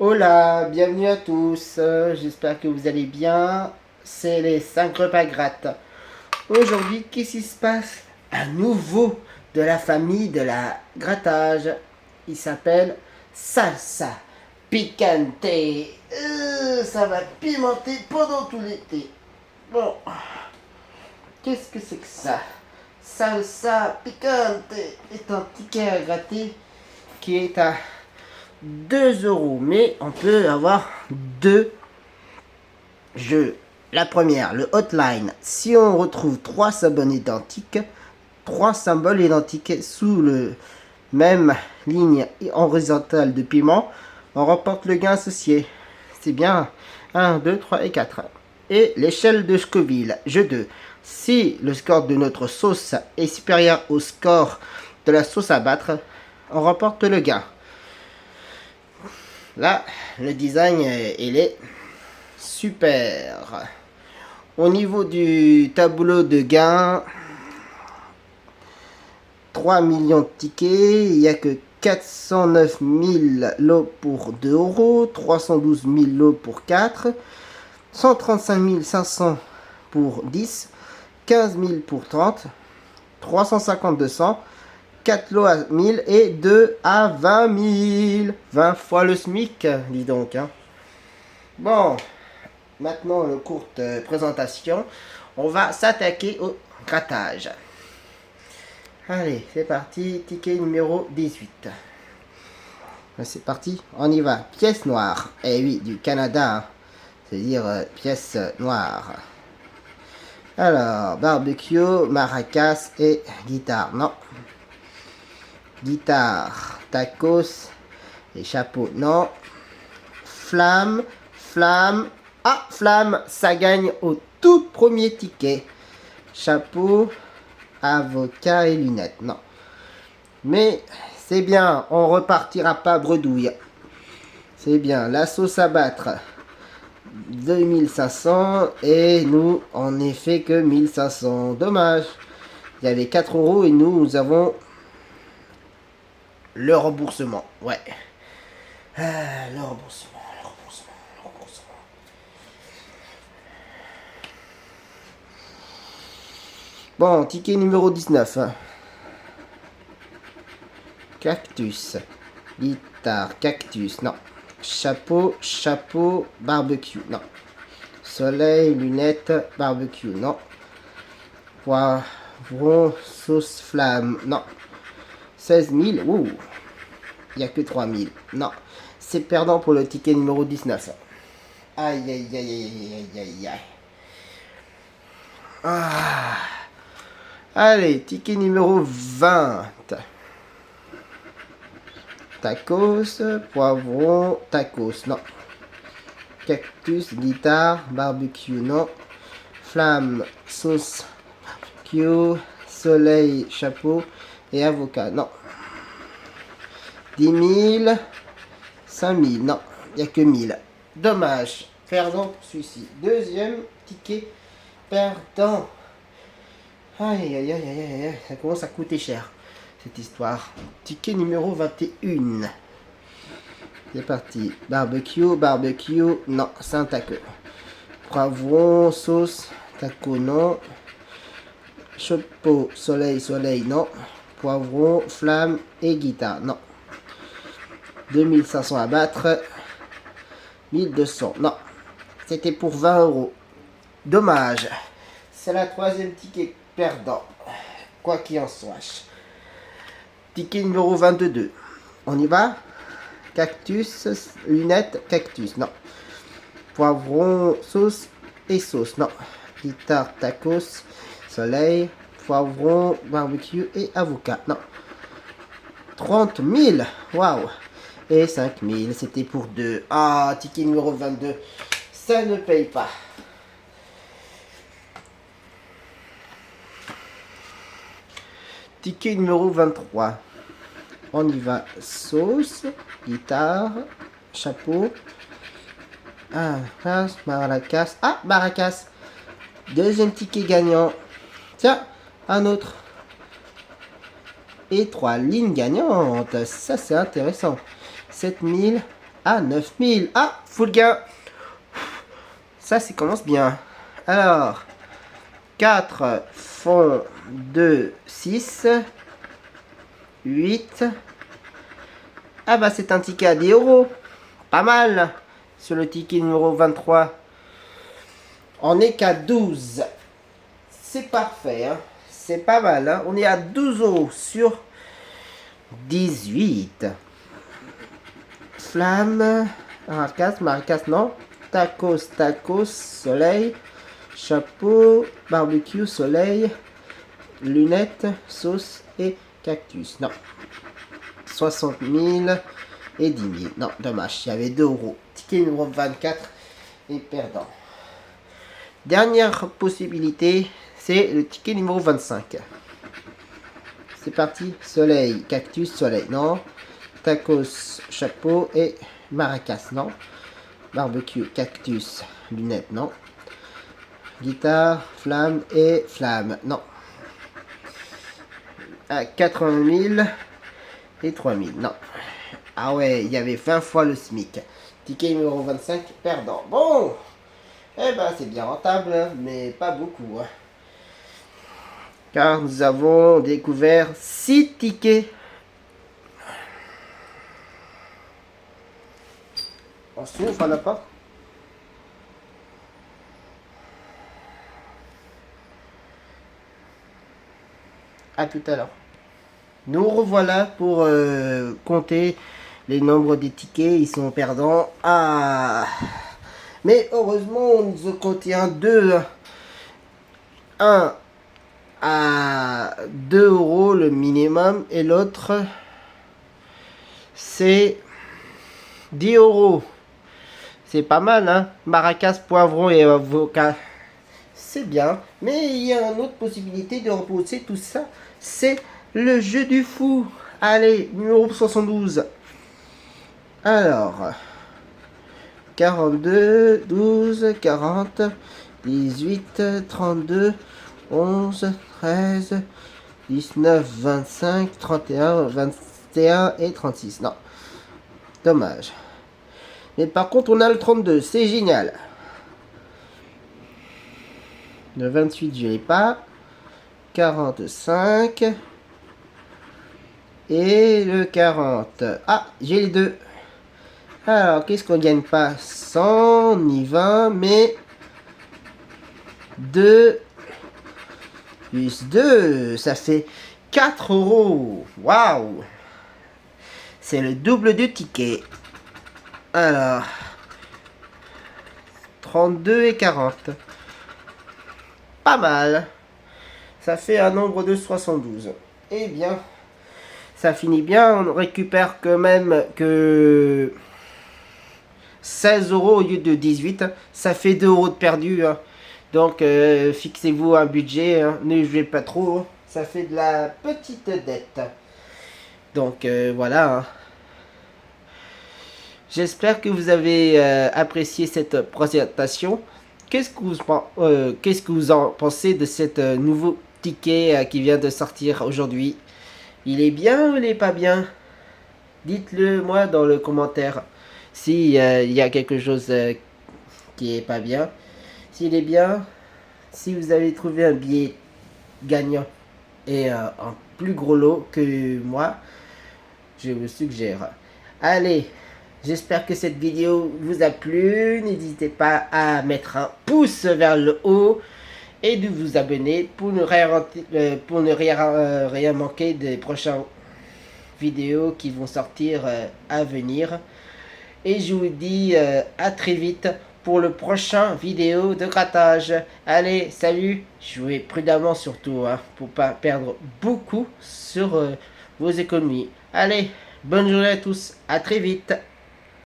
Hola, bienvenue à tous. J'espère que vous allez bien. C'est les 5 repas grattes. Aujourd'hui, qu'est-ce qui se passe? Un nouveau de la famille de la grattage. Il s'appelle salsa picante. Ça va pimenter pendant tout l'été. Bon, qu'est-ce que c'est que ça? Salsa picante est un ticket à gratter qui est à 2 euros. Mais on peut avoir deux jeux. La première, le hotline. Si on retrouve trois symboles identiques sous le même ligne horizontale de piment, on remporte le gain associé. C'est bien 1, 2, 3 et 4. Et l'échelle de Scoville, jeu 2. Si le score de notre sauce est supérieur au score de la sauce à battre, on remporte le gain. Là, le design, il est super. Au niveau du tableau de gain, 3 millions de tickets, il n'y a que 409 000 lots pour 2 euros, 312 000 lots pour 4, 135 500 pour 10, 15 000 pour 30, 350 200, 4 lots à 1000 et 2 à 20 000. 20 fois le SMIC, dis donc. Hein. Bon, maintenant, une courte présentation. On va s'attaquer au grattage. Allez, c'est parti. Ticket numéro 18. C'est parti, on y va. Pièce noire. Eh oui, du Canada. Hein. C'est-à-dire pièce noire. Alors, barbecue, maracas et guitare. Non. Guitare, tacos et chapeau. Non. Flamme, flamme. Ah, flamme, ça gagne au tout premier ticket. Chapeau, avocat et lunettes. Non. Mais c'est bien, on repartira pas bredouille. C'est bien, la sauce à battre. 2500 et nous, on n'est fait que 1500. Dommage. Il y avait 4 euros et nous avons le remboursement. Ouais. Le remboursement. Bon, ticket numéro 19. Cactus. Guitare, cactus, non. Chapeau, chapeau, barbecue, non. Soleil, lunettes, barbecue, non. Poivron, sauce flamme, non. 16 000, ouh. Il n'y a que 3 000, non. C'est perdant pour le ticket numéro 19. Aïe, aïe, aïe, aïe, aïe, aïe, aïe. Ah. Allez, ticket numéro 20. Tacos, poivron, tacos, non. Cactus, guitare, barbecue, non. Flamme, sauce, barbecue, soleil, chapeau et avocat, non. 10 000, 5 000, non. Il n'y a que 1000. Dommage. Perdant pour celui-ci. Deuxième ticket perdant. Aïe, aïe, aïe, aïe, aïe, ça commence à coûter cher, cette histoire. Ticket numéro 21. C'est parti. Barbecue, barbecue, non, c'est un taco. Poivron, sauce, taco, non. Chapeau, soleil, soleil, non. Poivron, flamme et guitare, non. 2500 à battre. 1200, non. C'était pour 20 euros. Dommage. C'est la troisième ticket perdant. Quoi qu'il en soit. Ticket numéro 22. On y va? Cactus, lunettes, cactus, non. Poivron, sauce et sauce, non. Guitare, tacos, soleil, poivron, barbecue et avocat, non. 30 000, waouh. Et 5 000, c'était pour 2. Ah, ticket numéro 22, ça ne paye pas. Ticket numéro 23. On y va. Sauce, guitare, chapeau. Ah, maracas. Ah, maracas. Deuxième ticket gagnant. Tiens, un autre. Et 3 lignes gagnantes. Ça, c'est intéressant. 7 000 à 9000. Ah, full gain. Ça commence bien. Alors, 4 font 2, 6, 8. Ah bah c'est un ticket à 10 euros. Pas mal. Sur le ticket numéro 23. On est qu'à 12. C'est parfait. Hein. C'est pas mal. Hein. On est à 12 euros sur 18. Flamme. Maracas, non. Tacos, soleil. Chapeau, barbecue, soleil. Lunettes, sauce et cactus. Non. 60 000 et 10 000. Non, dommage. Il y avait 2 euros. Ticket numéro 24 et perdant. Dernière possibilité, c'est le ticket numéro 25. C'est parti. Soleil, cactus, soleil. Non. Tacos, chapeau et maracas. Non. Barbecue, cactus, lunettes. Non. Guitare, flamme et flamme. Non. À 80 000 et 3 000. Non. Ah ouais, il y avait 20 fois le SMIC. Ticket numéro 25, perdant. Bon. Eh ben, c'est bien rentable, mais pas beaucoup. Hein. Car nous avons découvert 6 tickets. On s'ouvre la porte. À tout à l'heure. Nous revoilà pour compter les nombres des tickets. Ils sont perdants. Ah. Mais heureusement, on nous contient 2. 1 à 2 euros le minimum. Et l'autre, c'est 10 euros. C'est pas mal, hein. Maracas, poivron et avocat. C'est bien. Mais il y a une autre possibilité de reposer tout ça. C'est le jeu du fou. Allez, numéro 72. Alors, 42, 12, 40, 18, 32, 11, 13, 19, 25, 31, 21 et 36. Non, dommage. Mais par contre, on a le 32. C'est génial. Le 28, je l'ai pas. 45. Et le 40. Ah, j'ai les deux. Alors, qu'est-ce qu'on gagne pas? 100, on y va, mais 2 plus 2, ça fait 4 euros. Waouh! C'est le double du ticket. Alors, 32 et 40. Pas mal. Ça fait un nombre de 72. Eh bien, ça finit bien. On récupère quand même que 16 euros au lieu de 18. Ça fait 2 euros de perdu. Hein. Donc, fixez-vous un budget. Hein. Ne jouez pas trop. Hein. Ça fait de la petite dette. Donc, voilà. Hein. J'espère que vous avez apprécié cette présentation. Qu'est-ce que vous en pensez de cette nouveau ticket qui vient de sortir aujourd'hui? Il est bien ou il n'est pas bien? Dites-le moi dans le commentaire si il y a quelque chose qui est pas bien. S'il est bien, si vous avez trouvé un billet gagnant et un plus gros lot que moi, je vous suggère. Allez, j'espère que cette vidéo vous a plu. N'hésitez pas à mettre un pouce vers le haut et de vous abonner pour ne rien manquer des prochaines vidéos qui vont sortir à venir. Et je vous dis à très vite pour le prochain vidéo de grattage. Allez, salut. Jouez prudemment surtout hein, pour pas perdre beaucoup sur vos économies. Allez, bonne journée à tous. À très vite.